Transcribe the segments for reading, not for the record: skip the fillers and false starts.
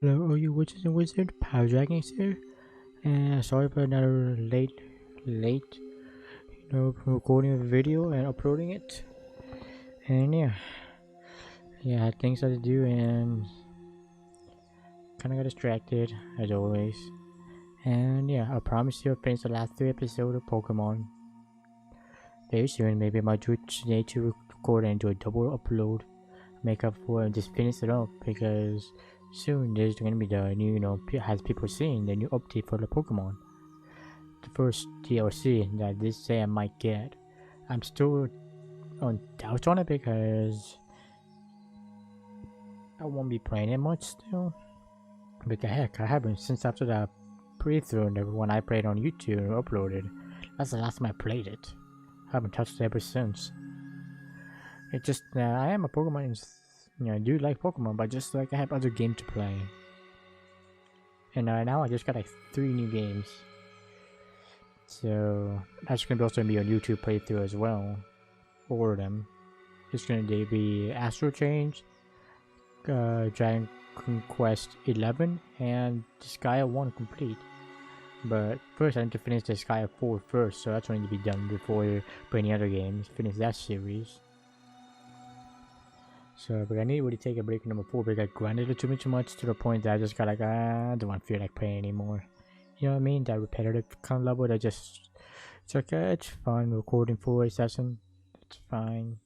Hello, all you witches and wizards, Paws here, and sorry for another late, recording of a video and uploading it. And yeah, I had things I had to do and kind of got distracted as always. And yeah, I promise you I'll finish the last 3 episodes of Pokemon very soon. Maybe I might do it today to record and do a double upload, make up for it and just finish it up because soon there's gonna be the new, has people seeing the new update for the Pokemon. The first DLC that this say I might get. I'm still on doubt on it because I won't be playing it much still. Because heck, I haven't since after that playthrough that when I played on YouTube and uploaded. That's the last time I played it. I haven't touched it ever since. It just I am a Pokemon, I do like Pokemon, but just like I have other games to play. And now I just got like 3 new games. So that's gonna also be on YouTube playthrough as well. 4 of them. It's gonna be Astral Change, Dragon Quest 11, and Disgaea 1 complete. But first I need to finish Disgaea 4 first, so that's going to be done before I play any other games. Finish that series. So, but I need to really take a break in number 4 because I grinded it too much to the point that I just got like, I don't want to feel like playing anymore. You know what I mean? That repetitive kind of level that just, it's like, it's fun recording 4 session. It's fine.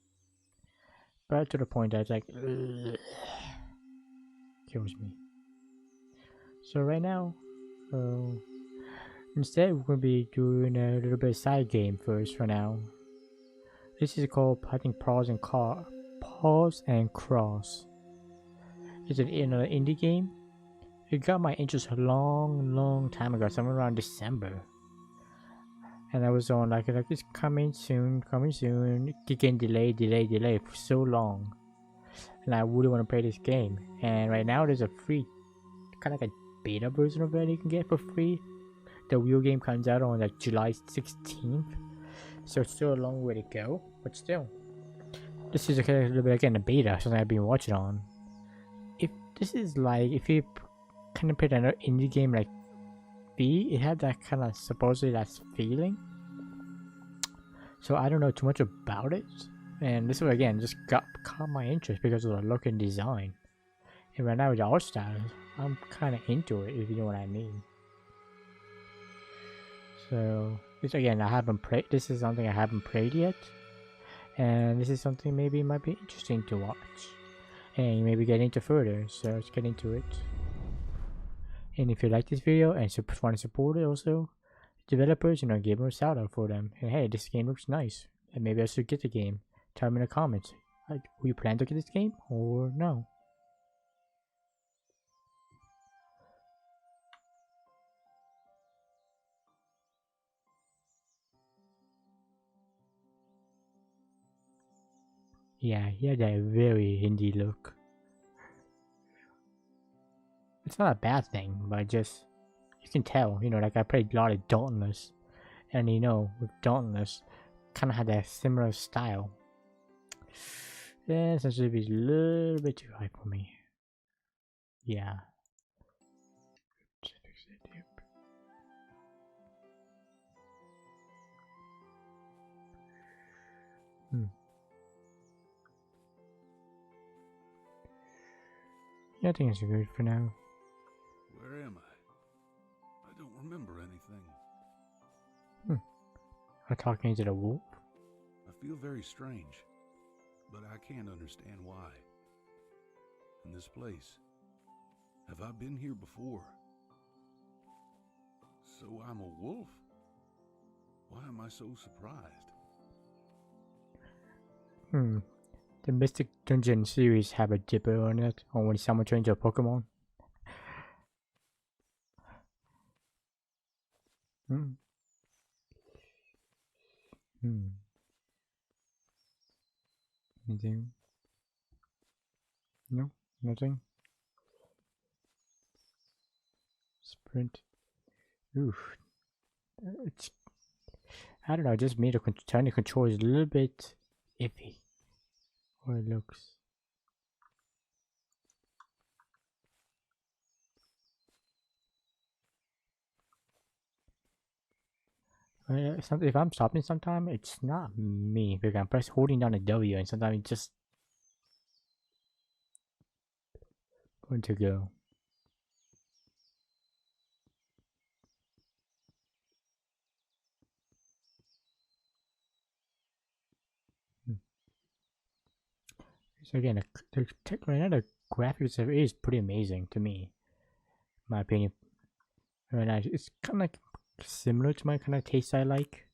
But to the point that it's like, ugh, kills me. So right now, instead we're going to be doing a little bit of side game first for now. This is called, I think, Paws and Cross. It's an indie game. It got my interest a long time ago, somewhere around December. And I was on like it's coming soon, getting delayed for so long. And I really want to play this game. And right now there's a free, kind of like a beta version of it you can get for free. The real game comes out on like July 16th. So it's still a long way to go, but still. This is a little bit again a beta, something I've been watching on. If this is like, if you kind of played another indie game like B, it had that kind of supposedly that feeling. So I don't know too much about it, and this one again just caught my interest because of the look and design. And right now with the art style, I'm kind of into it, if you know what I mean. So this again, I haven't played. This is something I haven't played yet, and this is something maybe might be interesting to watch, and maybe get into further. So let's get into it. And if you like this video and want to support it, also developers, give them a shout out for them. And hey, this game looks nice, and maybe I should get the game. Tell me in the comments. Will you plan to get this game or no? Yeah, he had that very indie look. It's not a bad thing, but just you can tell, like I played a lot of Dauntless, and with Dauntless, kind of had that similar style. Yeah, this should be a little bit too high for me. Yeah. Hmm. Yeah, I think it's good for now. Where am I? I don't remember anything. I'm talking to the wolf. I feel very strange, but I can't understand why. In this place, have I been here before? So I'm a wolf? Why am I so surprised? The Mystic Dungeon series have a dipper on it, or when someone changes a Pokemon. Hmm. Anything? No, nothing. Sprint. Oof. It's, I don't know, just me, the trying to control is a little bit iffy. Or it looks. If I'm stopping sometime, it's not me because I'm press holding down the W and sometimes it's just going to go. So again, right now the graphics is pretty amazing to me, in my opinion. Right now, it's kind of like similar to my kind of taste I like.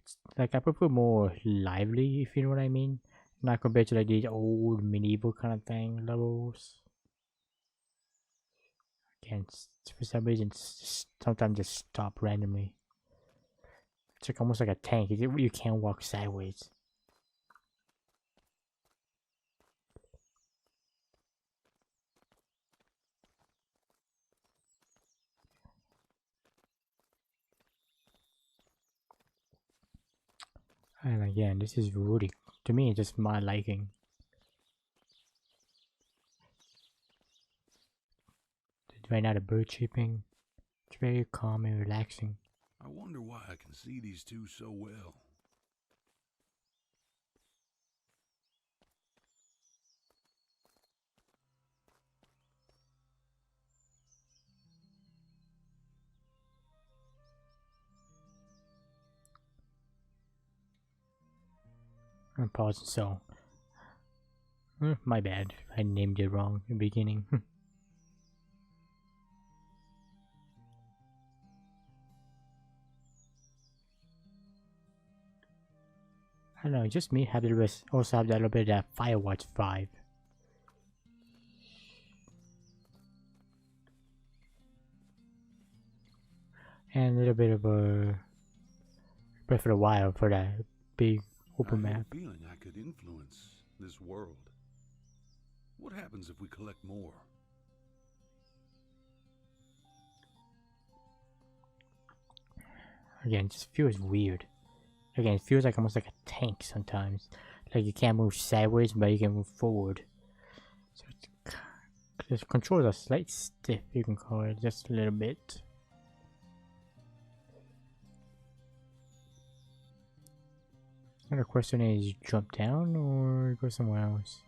It's like I prefer more lively, if you know what I mean. Not compared to like these old medieval kind of thing levels. Again, for some reason, sometimes just stop randomly. It's like almost like a tank. You can't walk sideways. And again, this is really, to me, just my liking. Right now, the bird chirping, it's very calm and relaxing. I wonder why I can see these two so well. I'm pausing, so. My bad. I named it wrong in the beginning. I don't know, just me have the rest. Also have that little bit of that Firewatch vibe. And a little bit of a Breath of the Wild for that big open I had map. a feeling I could influence this world. What happens if we collect more? Again, it just feels weird. Again, it feels like almost like a tank sometimes. Like you can't move sideways, but you can move forward. So the controls are slightly stiff, you can call it, just a little bit. Now the question is, you jump down or go somewhere else?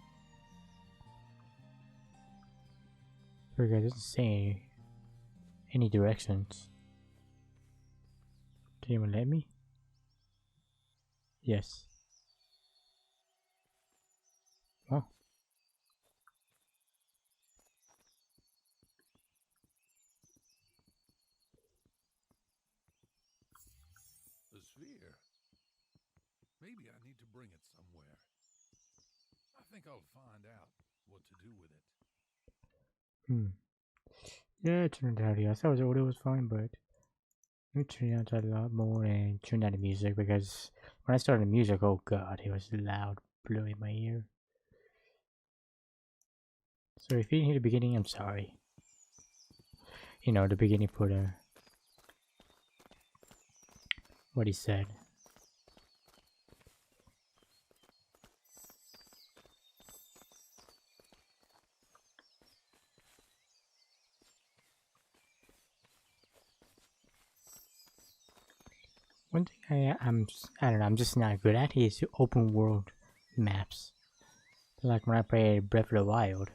Because it doesn't say any directions. Can you even let me? Yes. Oh. The sphere? Maybe I need to bring it somewhere. I think I'll find out what to do with it. Yeah, it turned out, yeah. I thought the audio was fine, but let me turn it down a lot more and turn down the music because when I started the music, oh god, it was loud, blowing my ear. So if you didn't hear the beginning, I'm sorry. You know, the beginning for the what he said. One thing I don't know, I'm just not good at is open world maps. Like when I played Breath of the Wild,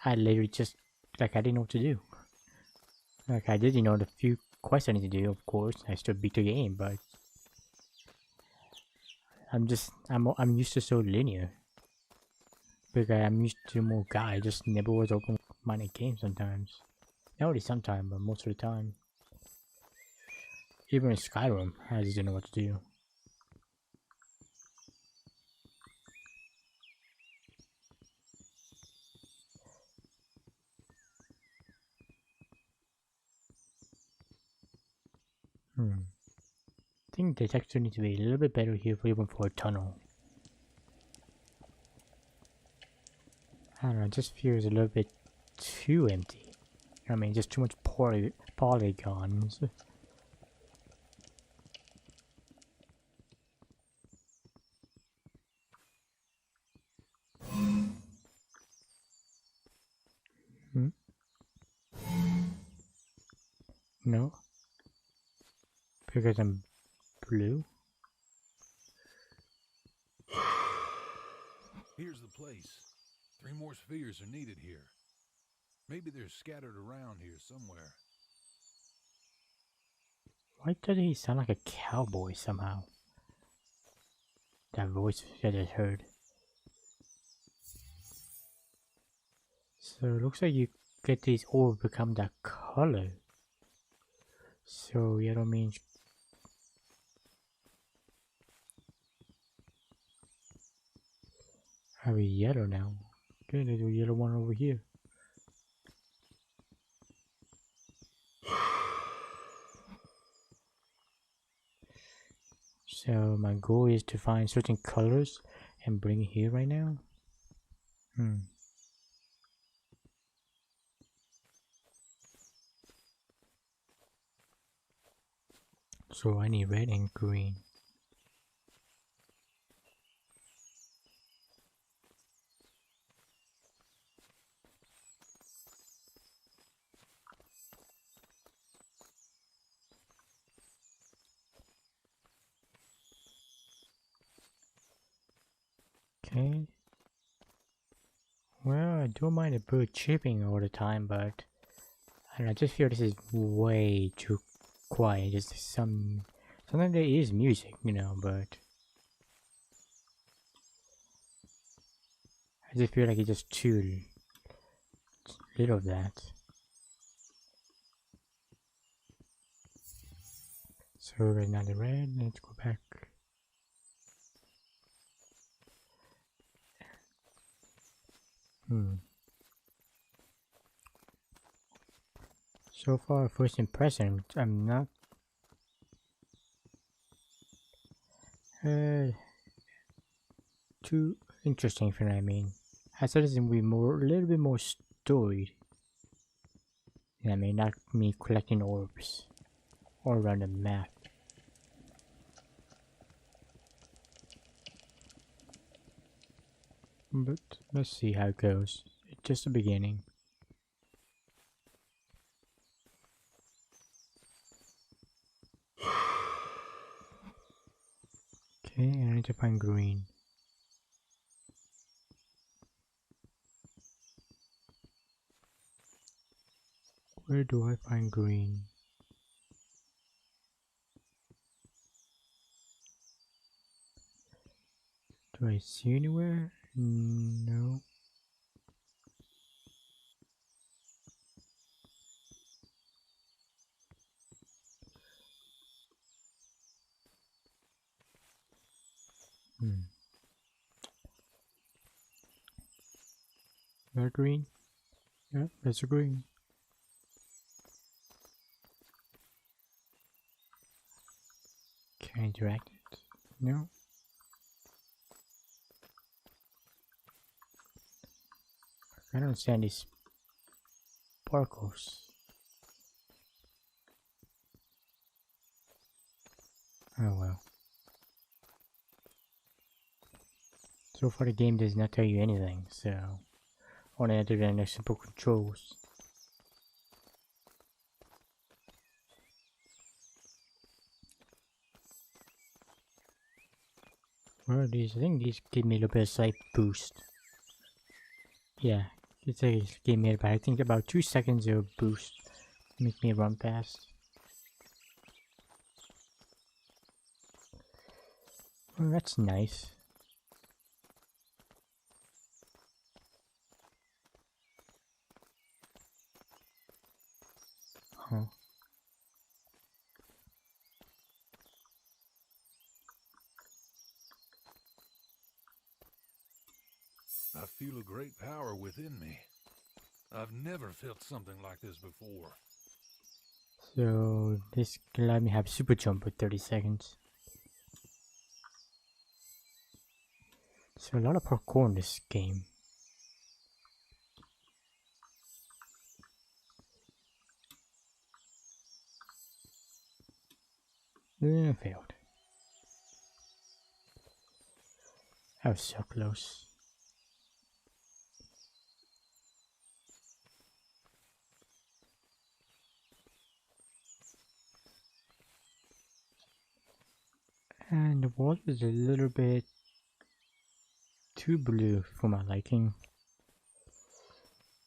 I literally just like I didn't know what to do. Like I did, you know, the few quests I need to do. Of course, I still beat the game, but I'm used to so linear. Because I'm used to more guy, just never was open-minded game sometimes. Not only sometimes, but most of the time. Even in Skyrim, I just didn't know what to do. I think the texture needs to be a little bit better here for even for a tunnel. I don't know, it just feels a little bit too empty. I mean, just too much polygons. No? Because I'm blue. Here's the place. 3 more spheres are needed here. Maybe they're scattered around here somewhere. Why does he sound like a cowboy somehow? That voice I just heard. So it looks like you get these orbs become that color. So yellow means I have a yellow now. Okay, there's a yellow one over here. So my goal is to find certain colors and bring it here right now. So I need red and green. Okay. Well, I don't mind a bird chirping all the time, but I just feel this is way too quiet. Just sometimes there is music, you know, but I just feel like it's just too little of that. So right now the red, let's go back. So far, first impression, I'm not too interesting, if you know what I mean. I thought it's gonna be a little bit more story. I mean, not me collecting orbs all around the map. But let's see how it goes. It's just the beginning. Okay, I need to find green. Where do I find green? Do I see anywhere? No. That green? Yep, that's a green. Can I direct it? No. I don't see any sparkles. Oh well. So far the game does not tell you anything, so only other than the simple controls. Well, I think these give me a little bit of slight boost. Yeah, it's a game made about, I think about 2 seconds of boost. Make me run fast. Well, that's nice. Huh. I feel a great power within me. I've never felt something like this before. So this can let me have super jump for 30 seconds. So a lot of parkour in this game. Failed. I was so close. The water is a little bit too blue for my liking.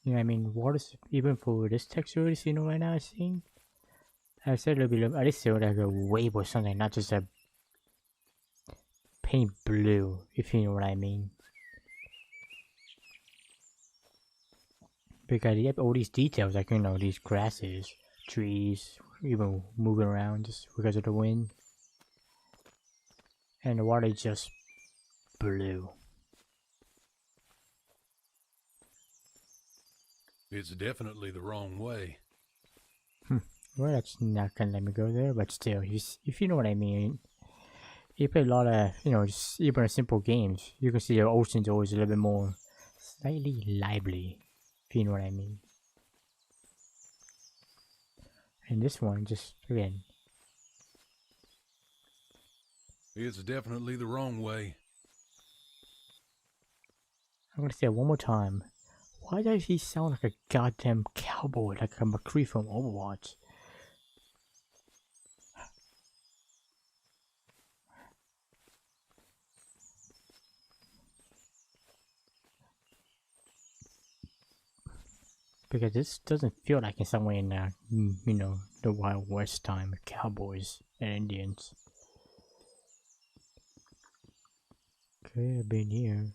You know what I mean? Water's, even for this texture we're seeing right now, I think. I said a little bit, at least like a wave or something, not just a paint blue, if you know what I mean. Because you have all these details, like, you know, these grasses, trees, even moving around just because of the wind. And the water is just blue. It's definitely the wrong way. Well, that's not gonna let me go there, but still, if you know what I mean. You play a lot of, you know, just even simple games, you can see the ocean's always a little bit more slightly lively, if you know what I mean. And this one, just again, It's definitely the wrong way. I'm gonna say it one more time. Why does he sound like a goddamn cowboy, like a McCree from Overwatch? Because this doesn't feel like it's somewhere in, you know, the Wild West time, cowboys and Indians. Okay, I've been here.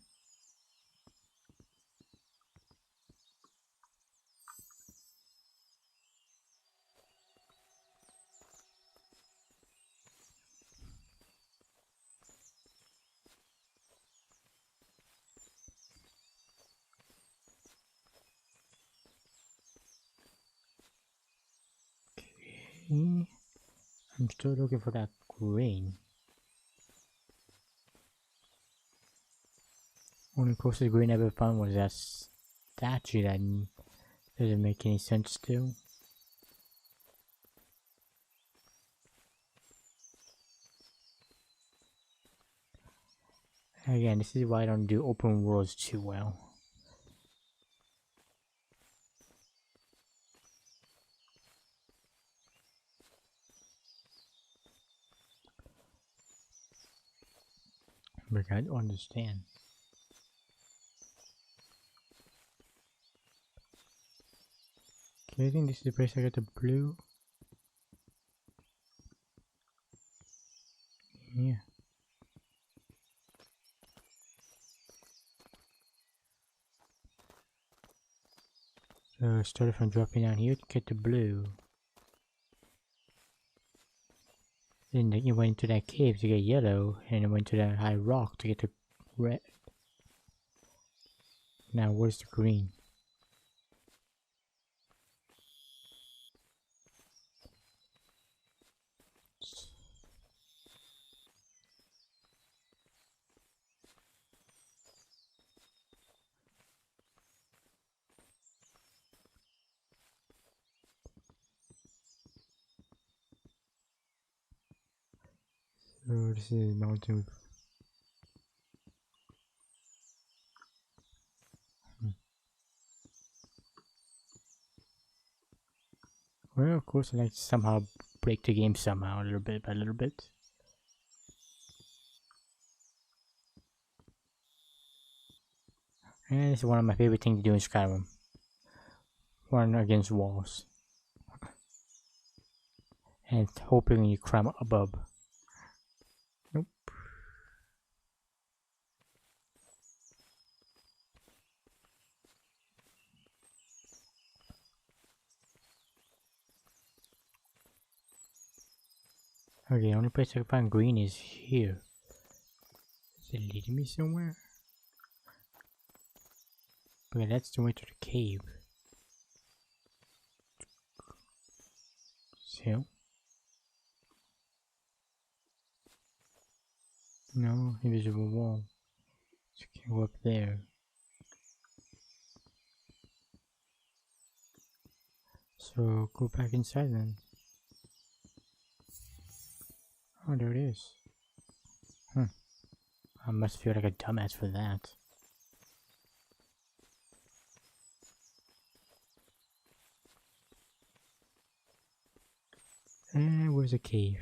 Okay. I'm still looking for that green. Only closest green I ever found was that statue that doesn't make any sense still. Again, this is why I don't do open worlds too well. Because I don't understand. Okay, I think this is the place I got the blue. Yeah. So I started from dropping down here to get the blue. Then you went into that cave to get yellow, and then went to that high rock to get the red. Now where's the green? So this is mountain. Well, of course, I like to somehow break the game somehow, a little bit by little bit. And it's one of my favorite things to do in Skyrim. Run against walls. And hoping you climb above. Nope. Okay, the only place I can find green is here. Is it leading me somewhere? Okay, that's the way to the cave. So? No, invisible wall. So you can go up there. So go back inside then. Oh, there it is. I must feel like a dumbass for that. And where's the cave?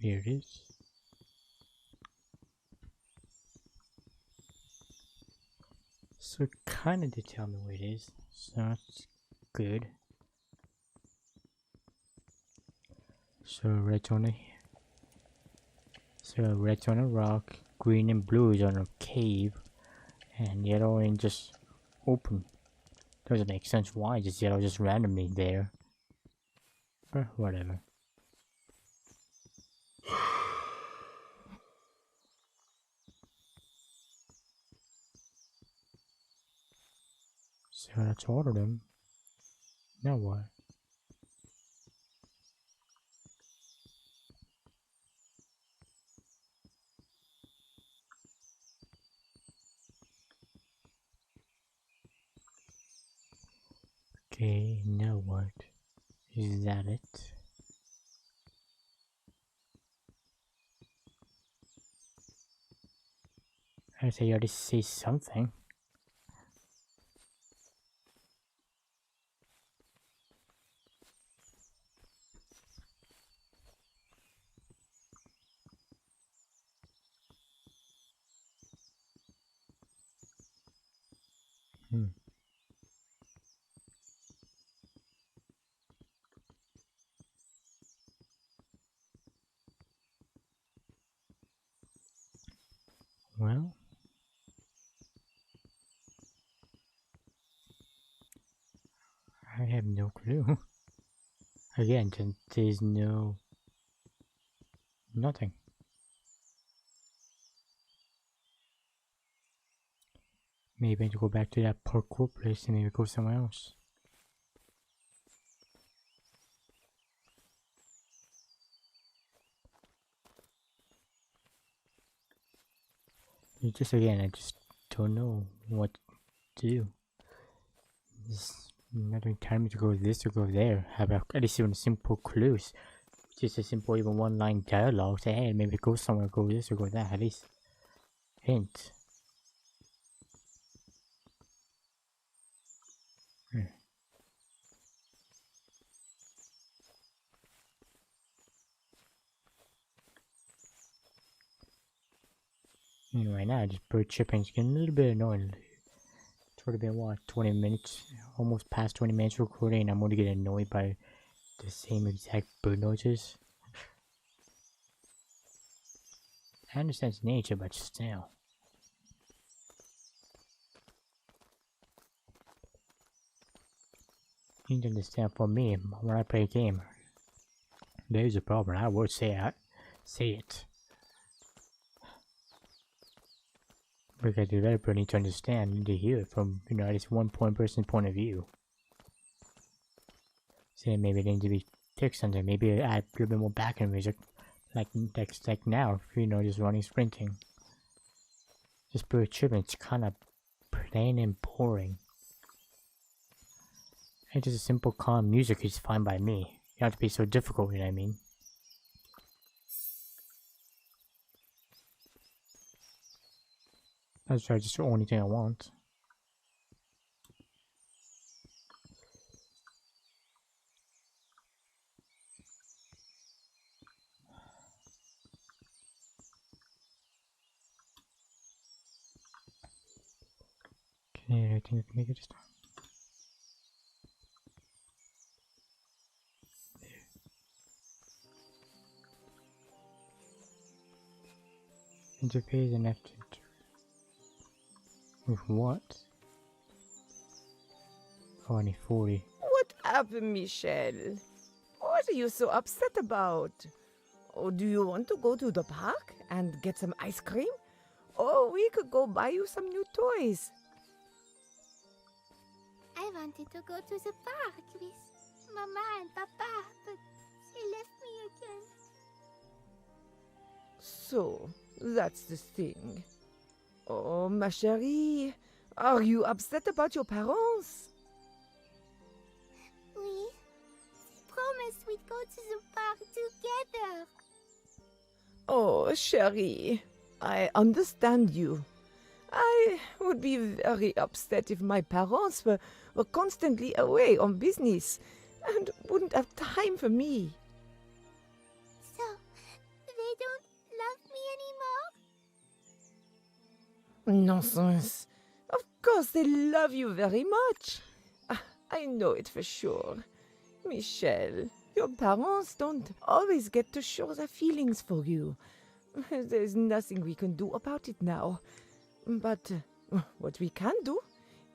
Here it is. So it kinda did tell me where it is, so that's good. So red's on a rock, green and blue is on a cave, and yellow and just open. Doesn't make sense why just yellow just randomly there. But whatever. So that's all of them. Now what? Okay, now what? Is that it? I say you already say something. Well, I have no clue. Again, there's nothing. Maybe I need to go back to that parkour place and maybe go somewhere else. It's just again, I just don't know what to do. There's nothing telling me to go this or go there. How about at least even simple clues? Just a simple even one line dialogue. Say, hey, maybe go somewhere, go this or go that. At least hint. Right now, just bird chirping's getting a little bit annoying. It's already been what, 20 minutes, almost past 20 minutes recording, and I'm going to get annoyed by the same exact bird noises. I understand it's nature, but still. You need to understand, for me, when I play a game, there is a problem. I would say it. Because the developer needs to understand, need to hear it from, at least one person's point of view. Say maybe they need to be fixed something. Maybe add a little bit more background music, like now, just running sprinting. Just bird chirping, it's kind of plain and boring. And just a simple calm music is fine by me. You don't have to be so difficult, you know what I mean? That's just the only thing I want. Okay, I think I can make it this time. Interface and after. With what? Oh, I need 40. What happened, Michelle? What are you so upset about? Oh, do you want to go to the park and get some ice cream? Or we could go buy you some new toys. I wanted to go to the park with Mama and Papa, but they left me again. So, that's the thing. Oh, ma chérie, are you upset about your parents? We promised we'd go to the park together. Oh, chérie, I understand you. I would be very upset if my parents were constantly away on business and wouldn't have time for me. So, they don't love me Nonsense. Of course they love you very much. I know it for sure. Michelle, your parents don't always get to show their feelings for you. There's nothing we can do about it now. But what we can do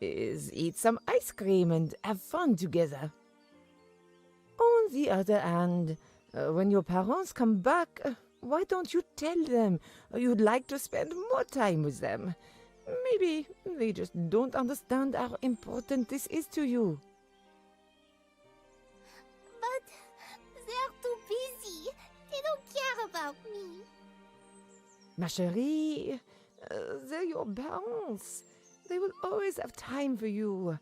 is eat some ice cream and have fun together. On the other hand, when your parents come back, why don't you tell them you'd like to spend more time with them? Maybe they just don't understand how important this is to you. anymore. But they're too busy. They don't care about me. Ma chérie, they're your parents. They will always have time for you.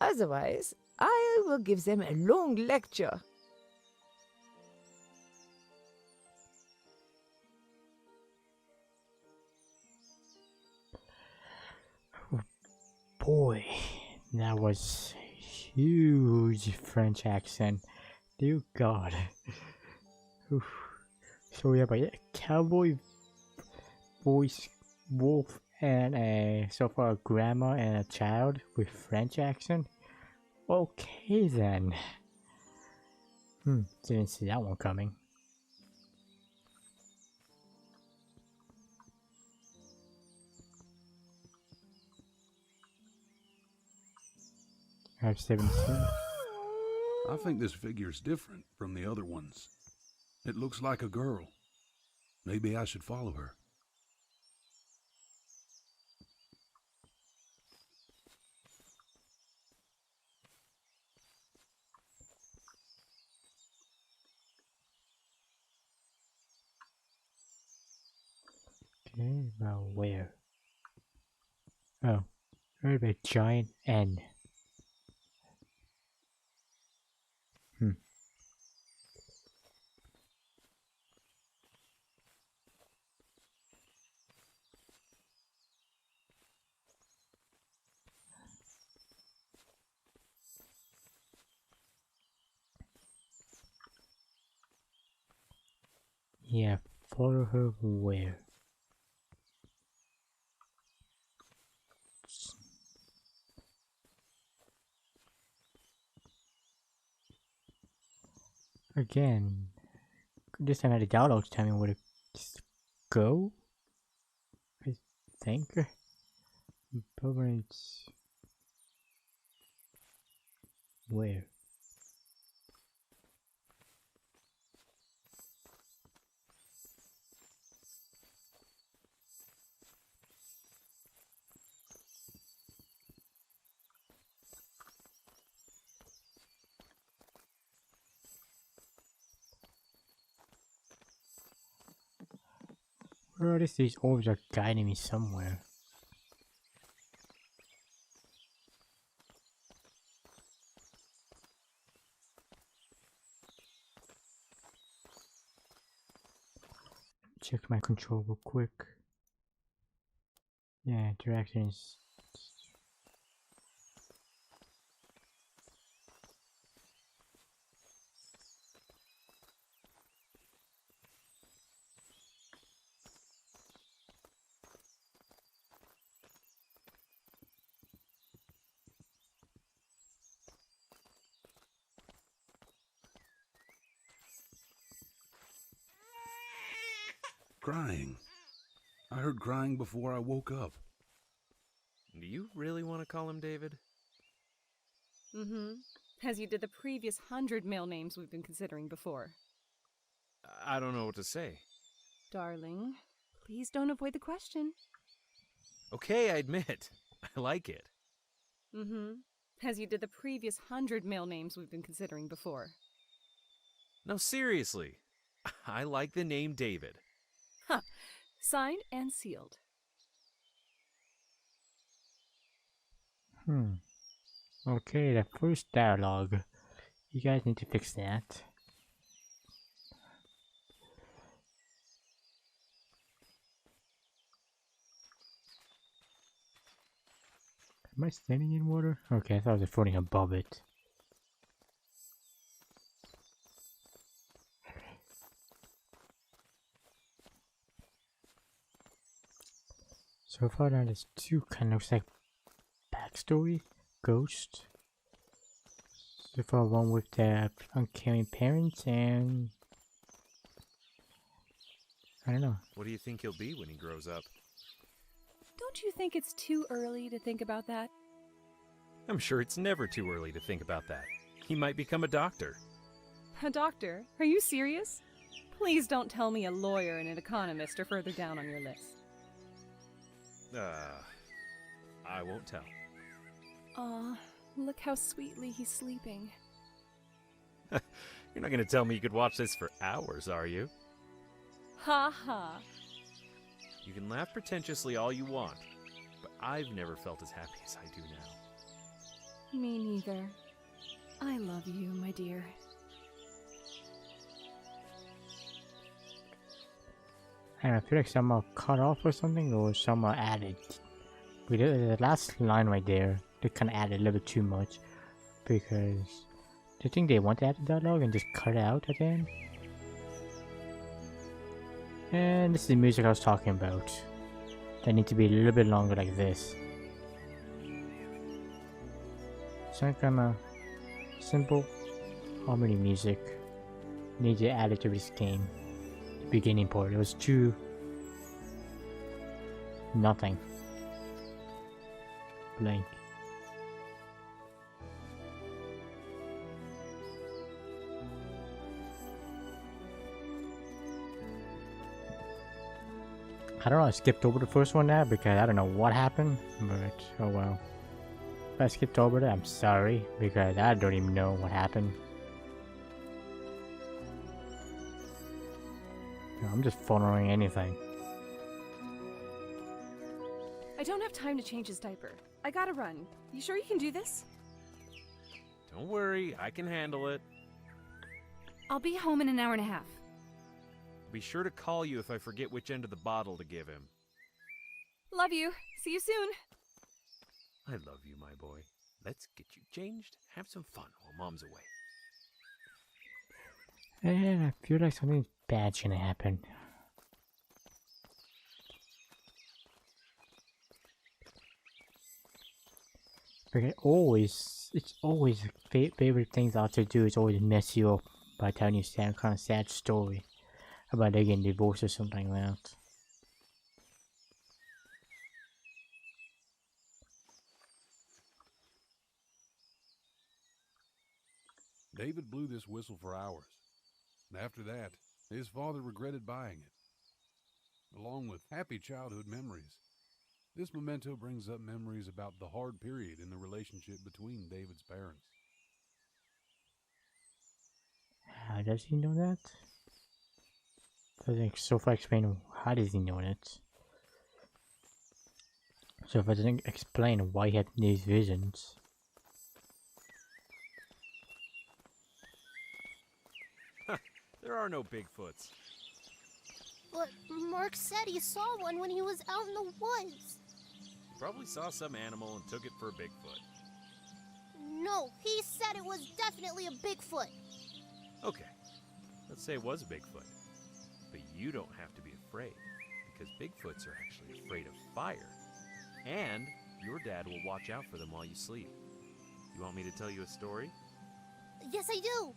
Otherwise, I will give them a long lecture. Boy, that was huge French accent. Dear God. Oof. So we have a cowboy voice wolf and so far a grandma and a child with French accent. Okay then. Didn't see that one coming. I have 17. I think this figure's different from the other ones. It looks like a girl. Maybe I should follow her. Okay, well, where? Oh, heard a giant N. Yeah, follow her where? Again, this time at the dialogues tell me where to go. I think. But when it's where? Where are these orbs are guiding me somewhere? Check my control real quick. Yeah, direction is. Crying. I heard crying before I woke up. Do you really want to call him David? Mm-hmm. As you did the previous 100 male names we've been considering before. I don't know what to say. Darling, please don't avoid the question. Okay, I admit. I like it. Mm-hmm. As you did the previous 100 male names we've been considering before. No, seriously. I like the name David. Huh. Signed and sealed. Okay, the first dialogue. You guys need to fix that. Am I standing in water? Okay, I thought I was floating above it. So far now there's two kind of like backstory ghost. So far one with the uncaring parents and I don't know. What do you think he'll be when he grows up? Don't you think it's too early to think about that? I'm sure it's never too early to think about that. He might become a doctor. A doctor? Are you serious? Please don't tell me a lawyer and an economist are further down on your list. I won't tell. Aw, look how sweetly he's sleeping. You're not gonna tell me you could watch this for hours, are you? Ha ha. You can laugh pretentiously all you want, but I've never felt as happy as I do now. Me neither. I love you, my dear. And I feel like some are cut off or something, or some are added. But the last line right there, they kind of added a little bit too much. Because, do you think they want to add the dialogue and just cut it out at the end? And this is the music I was talking about. They need to be a little bit longer like this. Some kind of simple harmony music need to add it to this game. The beginning part, it was too nothing. Blank. I don't know, I skipped over the first one now because I don't know what happened, but oh well. If I skipped over it, I'm sorry, because I don't even know what happened. I'm just following anything. I don't have time to change his diaper. I gotta run. You sure you can do this? Don't worry, I can handle it. I'll be home in an hour and a half. Be sure to call you if I forget which end of the bottle to give him. Love you. See you soon. I love you, my boy. Let's get you changed, have some fun while Mom's away. And I feel like something bad's gonna happen. Because it's always favorite things I to do is always mess you up by telling you some kind of sad story about they getting divorced or something like that. David blew this whistle for hours. And after that, his father regretted buying it. Along with happy childhood memories, this memento brings up memories about the hard period in the relationship between David's parents. How does he know that? Doesn't so far explain how does he know that. So if I didn't explain why he had these visions. There are no Bigfoots. But Mark said he saw one when he was out in the woods. Probably saw some animal and took it for a Bigfoot. No, he said it was definitely a Bigfoot. Okay, let's say it was a Bigfoot. But you don't have to be afraid, because Bigfoots are actually afraid of fire. And your dad will watch out for them while you sleep. You want me to tell you a story? Yes, I do.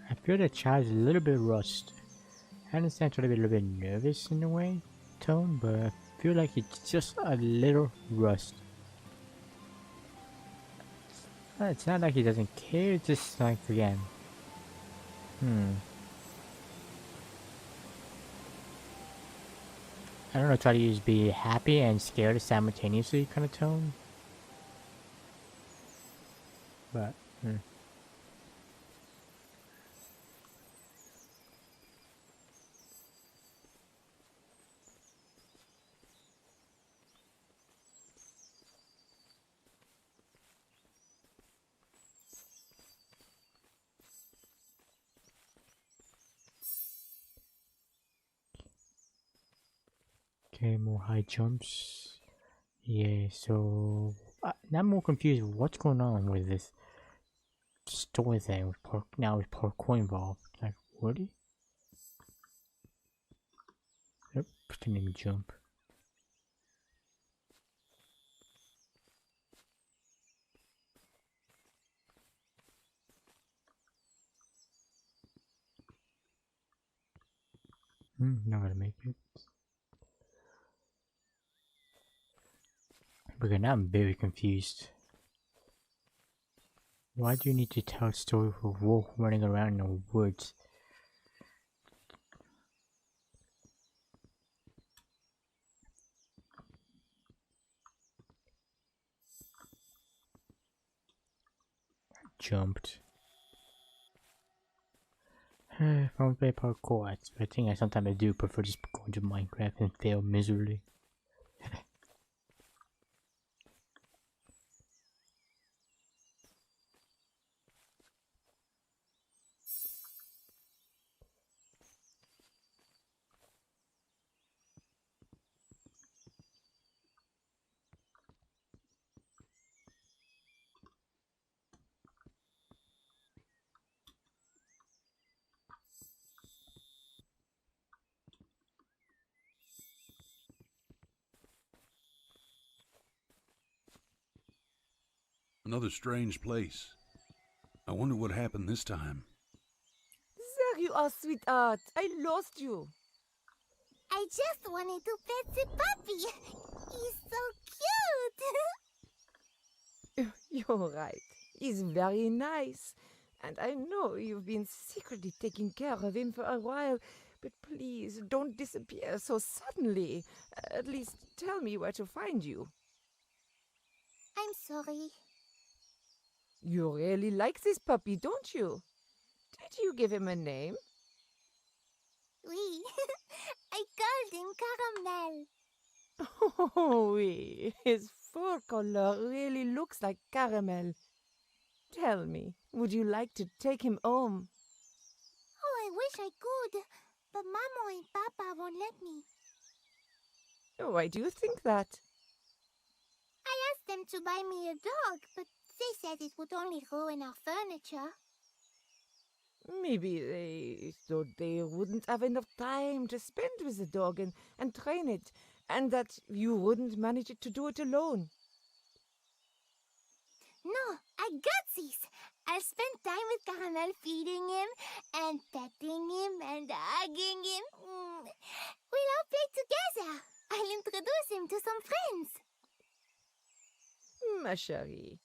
I feel the child's a little bit rushed. I understand it's a little bit nervous in a way, tone, but I feel like it's just a little rushed. It's not like he doesn't care, it's just like again. I don't know, try to use be happy and scared simultaneously kind of tone. But, okay, more high jumps. Yeah, so now I'm more confused. What's going on with this story thing with now with parkour involved? Like, what? Pretending to jump. Not gonna make it. Okay, now I'm very confused. Why do you need to tell a story of a wolf running around in the woods? Jumped. If I want to play parkour, I think I sometimes I do prefer just going to Minecraft and fail miserably. Another strange place. I wonder what happened this time. There you are, sweetheart. I lost you. I just wanted to pet the puppy. He's so cute. You're right. He's very nice. And I know you've been secretly taking care of him for a while. But please, don't disappear so suddenly. At least tell me where to find you. I'm sorry. You really like this puppy, don't you? Did you give him a name? Oui. I called him Caramel. Oh, oui. His fur color really looks like caramel. Tell me, would you like to take him home? Oh, I wish I could. But Mama and Papa won't let me. Why do you think that? I asked them to buy me a dog, but they said it would only ruin our furniture. Maybe they thought they wouldn't have enough time to spend with the dog and train it, and that you wouldn't manage to do it alone. No, I got this. I'll spend time with Caramel feeding him and petting him and hugging him. We'll all play together. I'll introduce him to some friends. Ma chérie,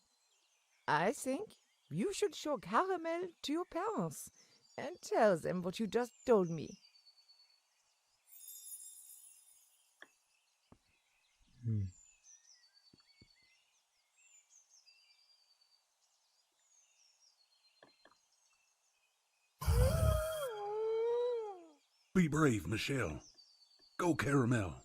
I think you should show Caramel to your parents and tell them what you just told me. Be brave, Michelle. Go, Caramel.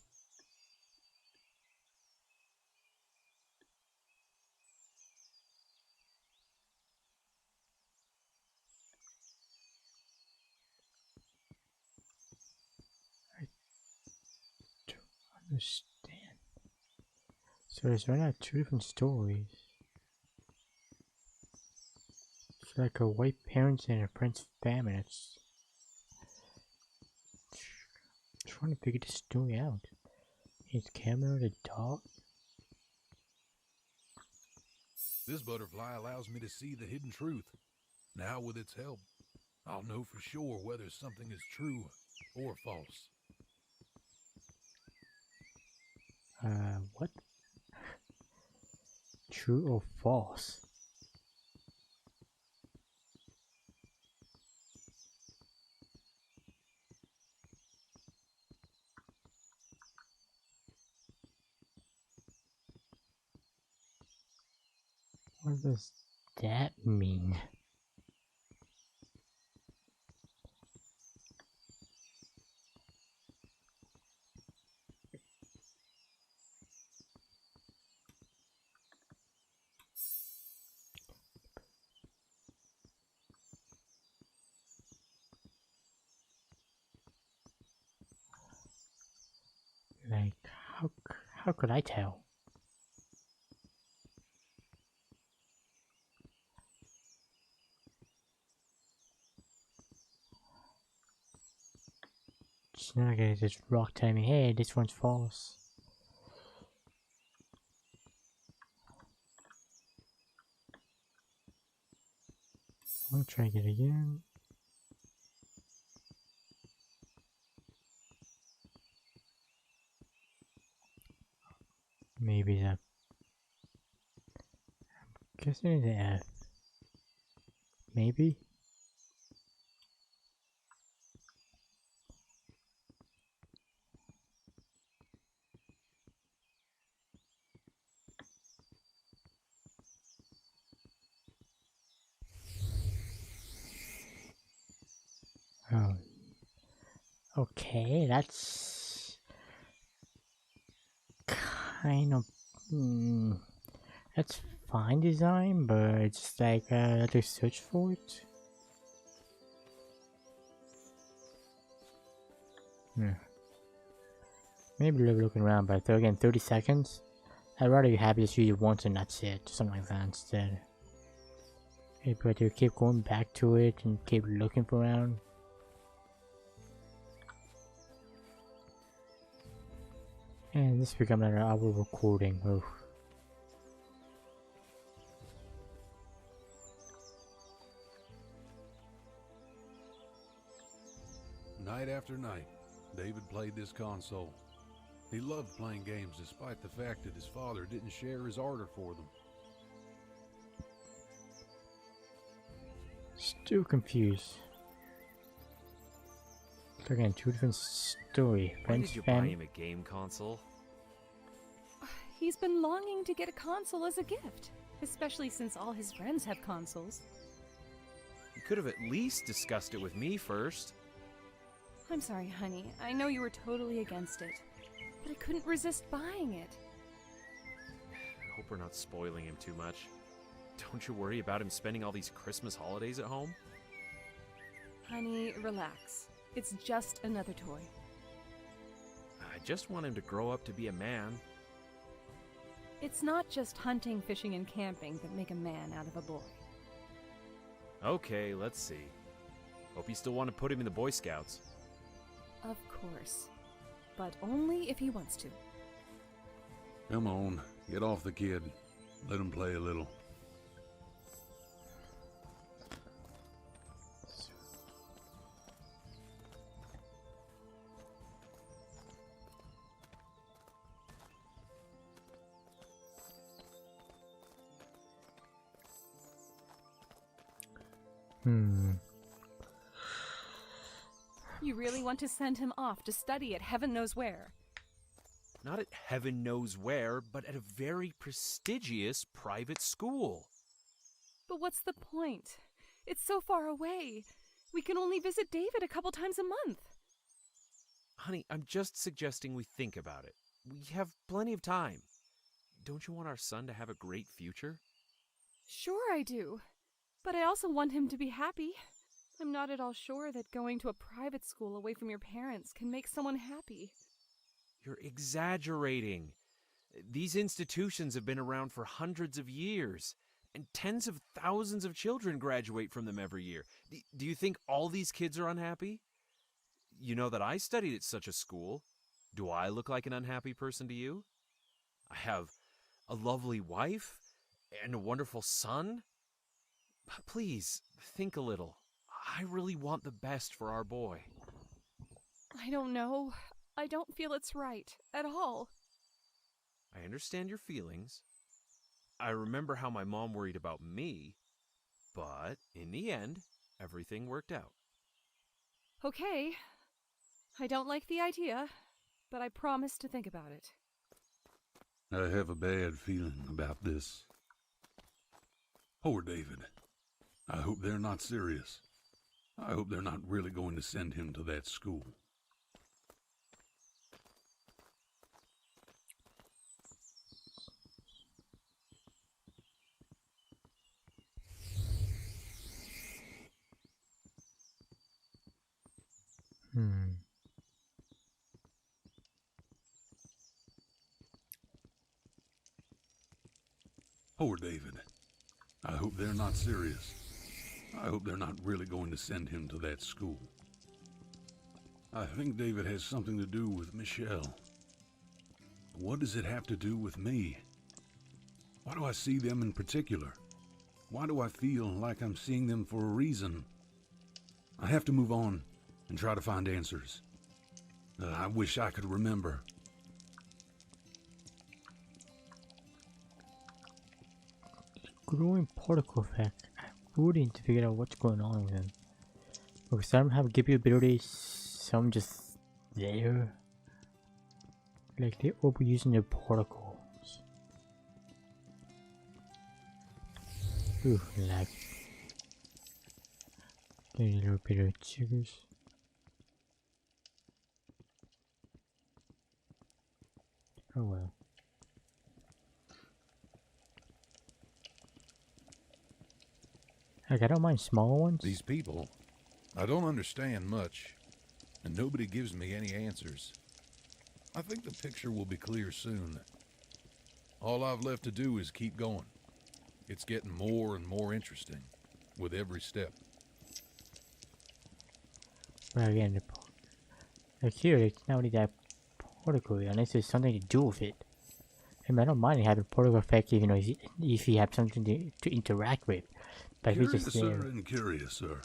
Understand. So there's right now two different stories. It's like a white parents and a French famine. It's trying to figure this story out. Is Cameron the dog? This butterfly allows me to see the hidden truth. Now, with its help, I'll know for sure whether something is true or false. What? True or false? What does that mean? Like, how could I tell? It's Now I gotta just rock tell me, hey, this one's false. I'm gonna try it again. Maybe the. I'm guessing it's F. Maybe? Oh. Okay, that's kind of that's fine design, but it's like I have to search for it. Maybe a little looking around, but again, 30 seconds. I'd rather be happy to see it once and that's it, something like that instead. Okay, but you keep going back to it and keep looking for around. And this becomes another hour recording. Oof. Night after night, David played this console. He loved playing games despite the fact that his father didn't share his ardor for them. Still confused. Again, two different story. Why did you buy him a game console? He's been longing to get a console as a gift, especially since all his friends have consoles. You could have at least discussed it with me first. I'm sorry, honey. I know you were totally against it, but I couldn't resist buying it. I hope we're not spoiling him too much. Don't you worry about him spending all these Christmas holidays at home? Honey, relax. It's just another toy. I just want him to grow up to be a man. It's not just hunting, fishing, and camping that make a man out of a boy. Okay, let's see. Hope you still want to put him in the Boy Scouts. Of course. But only if he wants to. Come on, get off the kid. Let him play a little. You really want to send him off to study at heaven knows where? Not at heaven knows where, but at a very prestigious private school. But what's the point? It's so far away. We can only visit David a couple times a month. Honey, I'm just suggesting we think about it. We have plenty of time. Don't you want our son to have a great future? Sure I do. But I also want him to be happy. I'm not at all sure that going to a private school away from your parents can make someone happy. You're exaggerating. These institutions have been around for hundreds of years, and tens of thousands of children graduate from them every year. Do you think all these kids are unhappy? You know that I studied at such a school. Do I look like an unhappy person to you? I have a lovely wife and a wonderful son. Please, think a little. I really want the best for our boy. I don't know. I don't feel it's right at all. I understand your feelings. I remember how my mom worried about me, but in the end, everything worked out. Okay. I don't like the idea, but I promise to think about it. I have a bad feeling about this. Poor David. I hope they're not serious. I hope they're not really going to send him to that school. Poor David. I hope they're not serious. I hope they're not really going to send him to that school. I think David has something to do with Michelle. What does it have to do with me? Why do I see them in particular? Why do I feel like I'm seeing them for a reason? I have to move on and try to find answers. I wish I could remember. Growing particle effect. I really need to figure out what's going on with him. Because some have give you abilities, some just there. Like they're overusing their particles. Ooh, lag. Getting a little bit of triggers. Oh well. Like, I don't mind small ones. These people, I don't understand much, and nobody gives me any answers. I think the picture will be clear soon. All I've left to do is keep going. It's getting more and more interesting with every step. But again, like here, it's not really that particle unless there's something to do with it. I mean, I don't mind having particle effect, even though if you have something to interact with. But if it's just Curiouser and curiouser.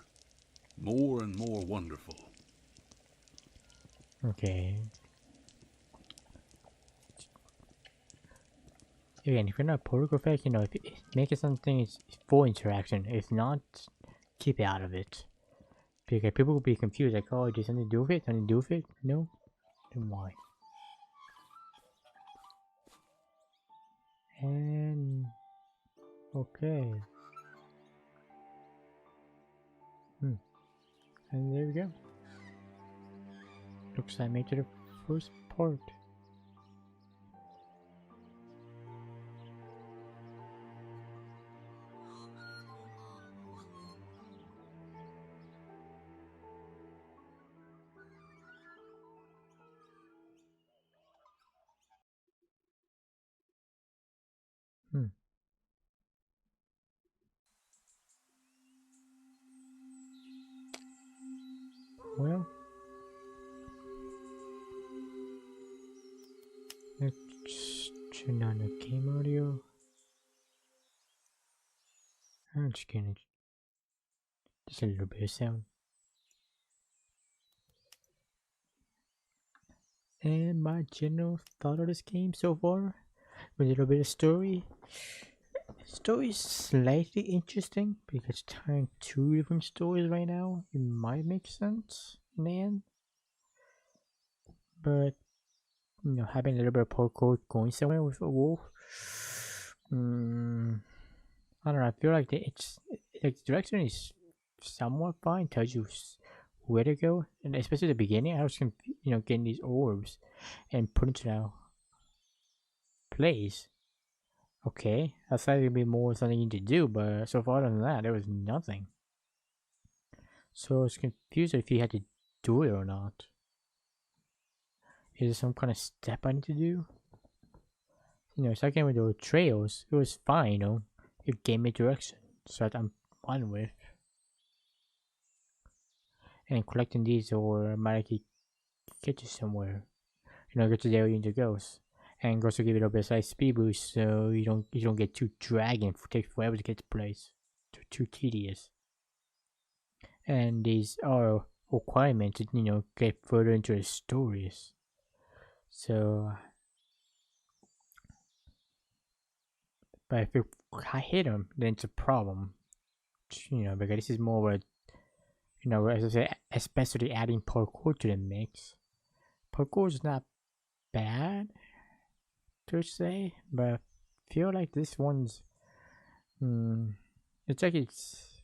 More and more wonderful. Okay. Again, if you're not particle effect, you know, if it make it something is for interaction. If not, keep it out of it. Because people will be confused, like, oh, there's something to do with it? Something to do with it? No? Then why? And okay. And there we go. Looks like I made it to the first part. Well, let's turn on the game audio. I'm just gonna just a little bit of sound. And my general thought of this game so far, with a little bit of story. The story is slightly interesting because telling two different stories right now, it might make sense in the end. But you know, having a little bit of parkour going somewhere with a wolf, I don't know. I feel like the direction is somewhat fine. Tells you where to go, and especially at the beginning, I was getting these orbs and putting to now place. Okay, I thought there'd be more something you need to do, but so far than that, there was nothing. So I was confused if you had to do it or not. Is there some kind of step I need to do? You know, second with the trails, it was fine, you know. It gave me direction, so that I'm fine with. And collecting these or automatically get you somewhere. You know, get to the area you need to go. And also give it a bit of speed boost, so you don't get too dragging. Take forever to get to place. Too tedious. And these are requirements to get further into the stories. So, but if I hit them, then it's a problem. You know, because this is more of a, as I say, especially adding parkour to the mix. Parkour is not bad to say, but I feel like this one's it's like it's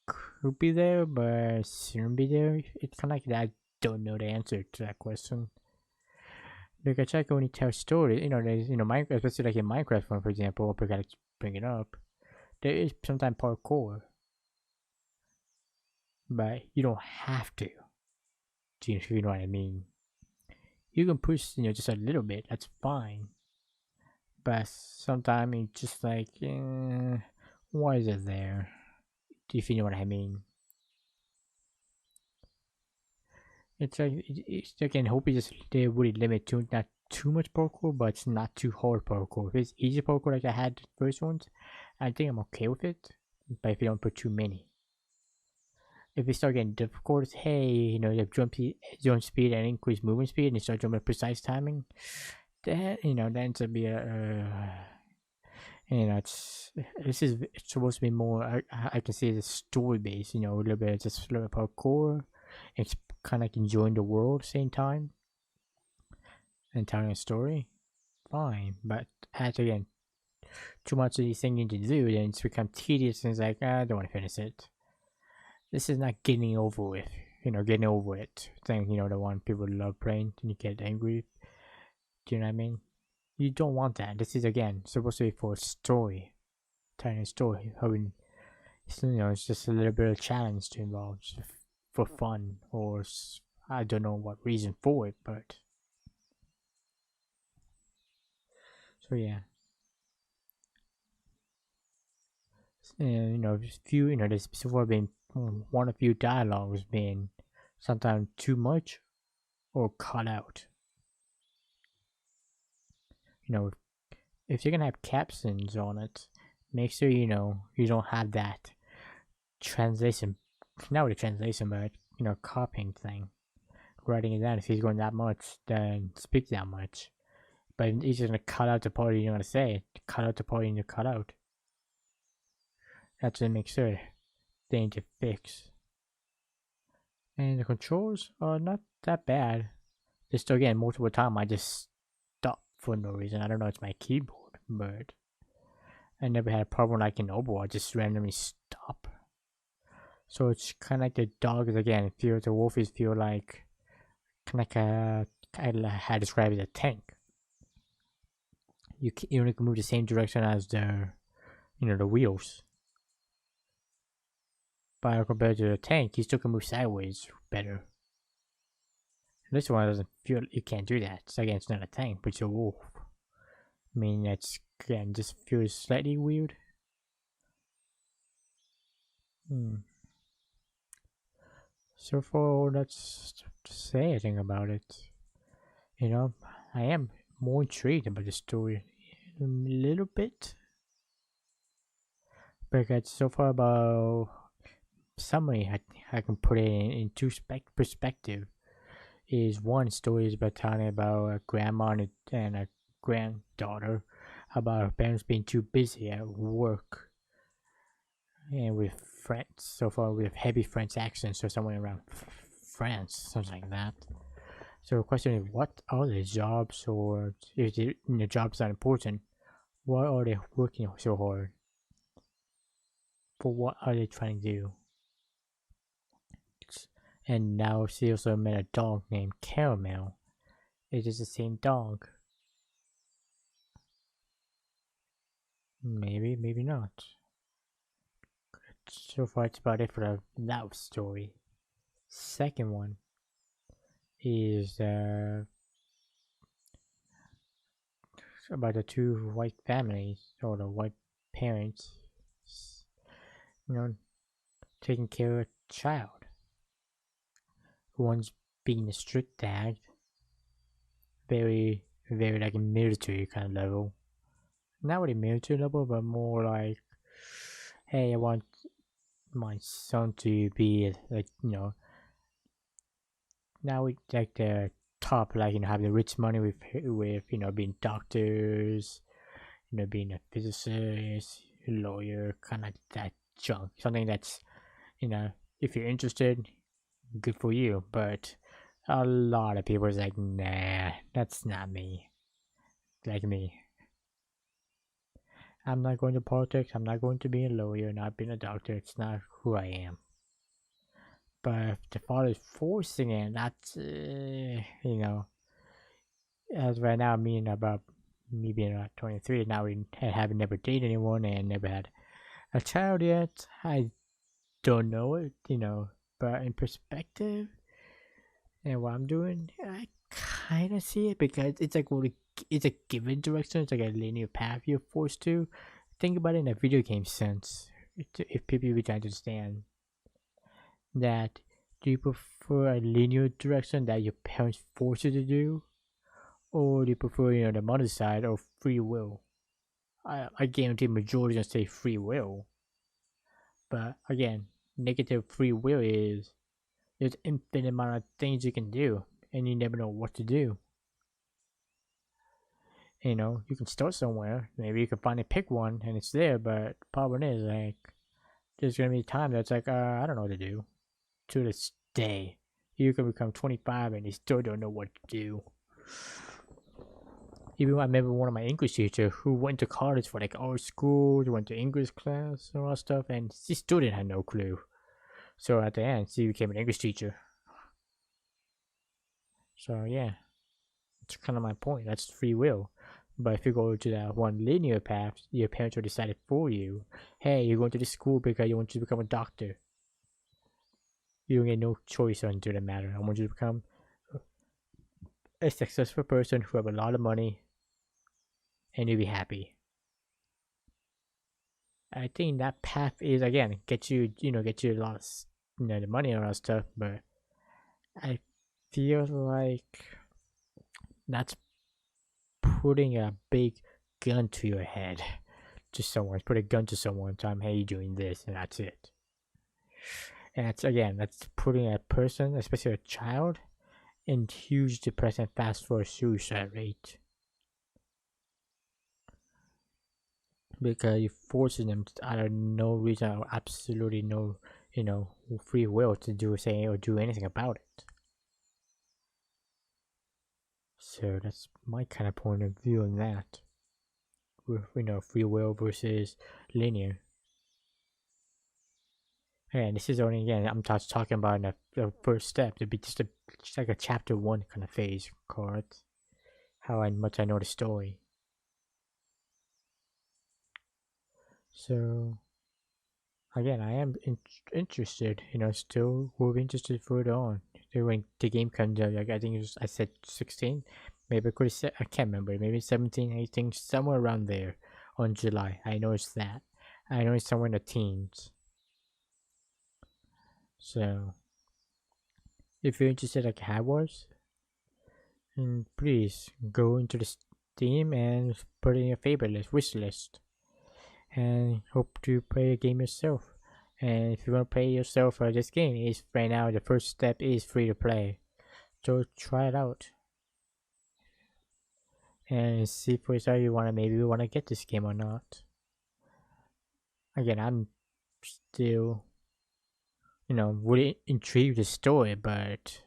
could be there but shouldn't be there. It's kind of like I don't know the answer to that question, because I can only tell stories. There's Minecraft, especially like in Minecraft one, for example. I gotta bring it up. There is sometimes parkour, but you don't have to. If you know what I mean. You can push, just a little bit. That's fine. But sometimes it's just like, why is it there? If you know what I mean. It's like it's again. Hope it just they really limit to not too much parkour, but it's not too hard parkour. If it's easy parkour like I had the first ones, I think I'm okay with it. But if you don't put too many, if it start getting difficult, hey, you know, you have jump speed and increase movement speed, and you start jumping at precise timing, then you know, then to be a you know, it's supposed to be more. I can see the story based, you know, a little bit of just a little parkour. It's kind of like enjoying the world at the same time and telling a story. Fine, but as again, too much of these things you need to do, then it's become tedious, and it's like I don't want to finish it. This is not getting over with, you know, getting over it. Thing, you know, the one people love playing and you get angry. Do you know what I mean? You don't want that. This is again supposed to be for a story, telling a story. Having, you know, it's just a little bit of challenge to involve for fun, or I don't know what reason for it, but so yeah. And you know, few, you know, there's so far been one or few dialogues being sometimes too much or cut out. You know, if you're gonna have captions on it, make sure you know you don't have that translation, not really translation, but you know, copying thing. Writing it down. If he's going that much, then speak that much. But he's just gonna cut out the part you're gonna say. Cut out the part you need to cut out. That's to make sure they need to fix. And the controls are not that bad. Just again, multiple times I just stop for no reason. I don't know, it's my keyboard, but I never had a problem like in Overwatch. I just randomly stop. So it's kind of like the dogs again. Feel the wolfies feel like kind of like I had described as a tank. You only can move the same direction as the, you know, the wheels. But compared to the tank, you still can move sideways better. This one doesn't feel, you can't do that. So again, it's not a tank, but it's a wolf. I mean, that's again just feels slightly weird. So far, that's to say anything about it. You know, I am more intrigued about the story a little bit. Because so far about summary, I can put it into perspective. Is one story is about telling about a grandma and a granddaughter about her parents being too busy at work and with friends. So far with heavy French accents, so somewhere around France, something like that. So the question is, what are the jobs, or if the jobs are important, why are they working so hard? For what are they trying to do? And now she also met a dog named Caramel. Is it the same dog? Maybe, maybe not. So far, it's about it for the love story. Second one is about the two white families, or the white parents, you know, taking care of a child. One's being a strict dad, very, very like a military kind of level. Not really military level, but more like, hey, I want my son to be like, you know, now we like the top, like, you know, have the rich money with you know, being doctors, you know, being a physicist, lawyer, kind of that junk. Something that's, you know, if you're interested, good for you. But a lot of people is like, nah, that's not me. Like me. I'm not going to politics. I'm not going to be a lawyer. Not being a doctor. It's not who I am. But if the father is forcing it, that's you know. As right now, me being about 23, now we haven't never dated anyone and never had a child yet. I don't know it, you know. But in perspective, and what I'm doing, I kind of see it, because it's like it's a given direction. It's like a linear path you're forced to. Think about it in a video game sense. If people be trying to understand that Do you prefer a linear direction that your parents force you to do? Or do you prefer, the mother side of free will? I guarantee majority gonna say free will. But again, negative free will is there's infinite amount of things you can do and you never know what to do. You can start somewhere. Maybe you can finally pick one and it's there, but the problem is there's gonna be a time that's I don't know what to do. To this day. You can become 25 and you still don't know what to do. Even I remember one of my English teachers who went to college for art school, went to English class and all that stuff, and she still didn't have no clue. So at the end, she became an English teacher. So yeah, that's kind of my point. That's free will. But if you go to that one linear path, your parents will decide for you. Hey, you're going to this school because you want to become a doctor. You don't get no choice on the matter. I want you to become a successful person who have a lot of money and you'll be happy. I think that path is again get you a lot of the money and all that stuff, but I feel like that's putting a big gun to your head. To someone, put a gun to someone, tell them, hey, you're doing this, and that's it. And that's putting a person, especially a child, in huge depression, fast forward suicide rate. Because you're forcing them out of no reason or absolutely no, free will to do anything about it. So that's my kind of point of view on that. With free will versus linear. And this is only I'm just talking about the first step. To be just like a chapter 1 kind of phase card. How much I know the story. So again, I am interested. Still will be interested further on. When the game comes out, I think I said 16. Maybe I can't remember. Maybe 17, 18, somewhere around there on July. I know it's that. I know it's somewhere in the teens. So, if you're interested like I was, please go into the Steam and put in your favorite wish list. And hope to play a game yourself. And if you want to play yourself, this game is right now the first step is free to play. So try it out. And see for yourself maybe you want to get this game or not. Again, I'm still really intrigued with the story, but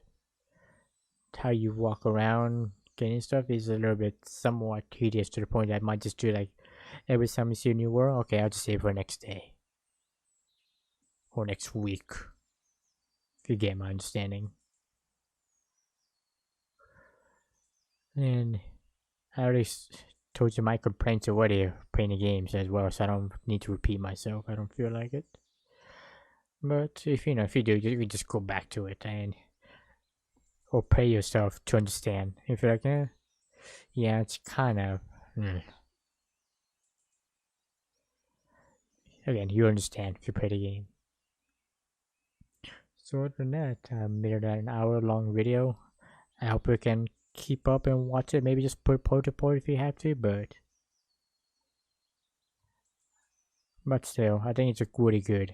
how you walk around getting stuff is a little bit somewhat tedious to the point that I might just do every time you see a new world, okay, I'll just save for next day. Or next week. If you get my understanding. And I already told you my complaints already playing the games as well, so I don't need to repeat myself. I don't feel like it. But if you do, you can just go back to it or play yourself to understand. If you're like, yeah, it's kind of. Again, you understand if you play the game. So other than that, I made an hour-long video. I hope you can keep up and watch it. Maybe just put point to point if you have to, but still, I think it's really good.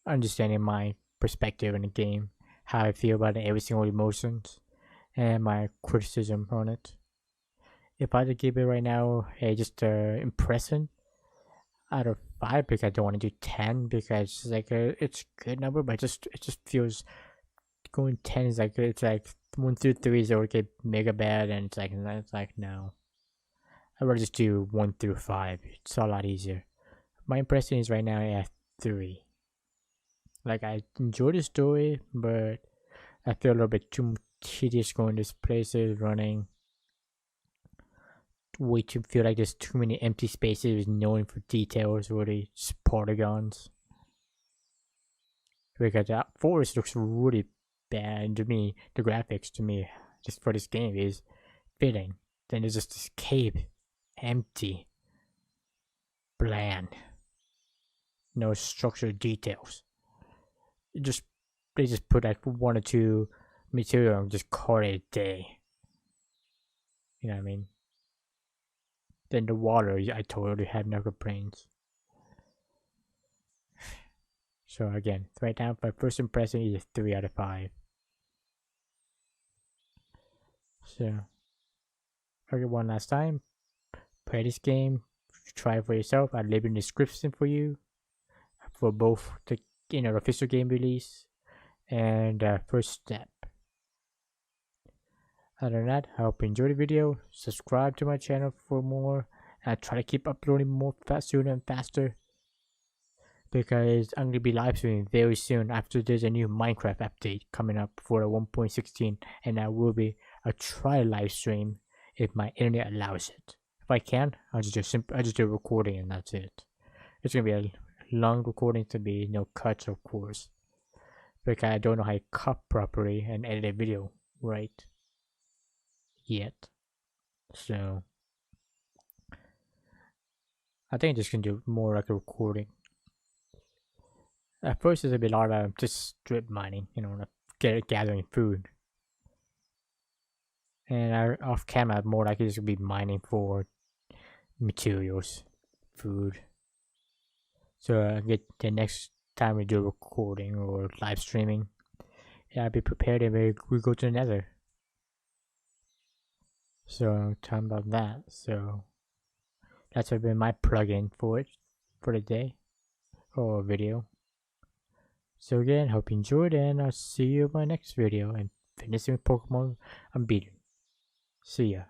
Understanding my perspective in the game, how I feel about every single emotions, and my criticism on it. If I had to give it right now, just impression out of 5, because I don't want to do 10 because it's a good number, but it just feels going 10 is it's 1 through 3 is okay, mega bad, and it's no. I'd rather just do 1 through 5. It's a lot easier. My impression is right now at 3. I enjoy the story, but I feel a little bit too tedious going to places, running. Way too feel like there's too many empty spaces with no for details, really just polygons. Because that forest looks really bad to me. The graphics to me, just for this game, is fitting. Then there's just this cave, empty, bland, no structural details. Just they just put like 1 or 2 material and just call it a day. You know what I mean? Then the water, I totally have no complaints. So again, right now my first impression is a 3 out of 5. So, okay, one last time. Play this game. Try it for yourself. I'll leave in the description for you for both the official game release and first step. Other than that, I hope you enjoyed the video. Subscribe to my channel for more. I try to keep uploading more sooner and faster, because I'm gonna be live streaming very soon after there's a new Minecraft update coming up for the 1.16, and that will be a try live stream if my internet allows it. If I can, I'll just do a recording and that's it. It's gonna be a long recording, to be no cuts, of course, because I don't know how to cut properly and edit a video right yet. So I think I'm just gonna do more like a recording. At first, it's a bit hard about just strip mining, gathering food. And off camera, more likely just gonna be mining for materials, food. So I get the next time we do recording or live streaming, I'll be prepared and we go to the nether. So time about that. So that's been my plug-in for it for the day or video. So again, hope you enjoyed, and I'll see you in my next video and finishing Pokemon Unbeaten. See ya.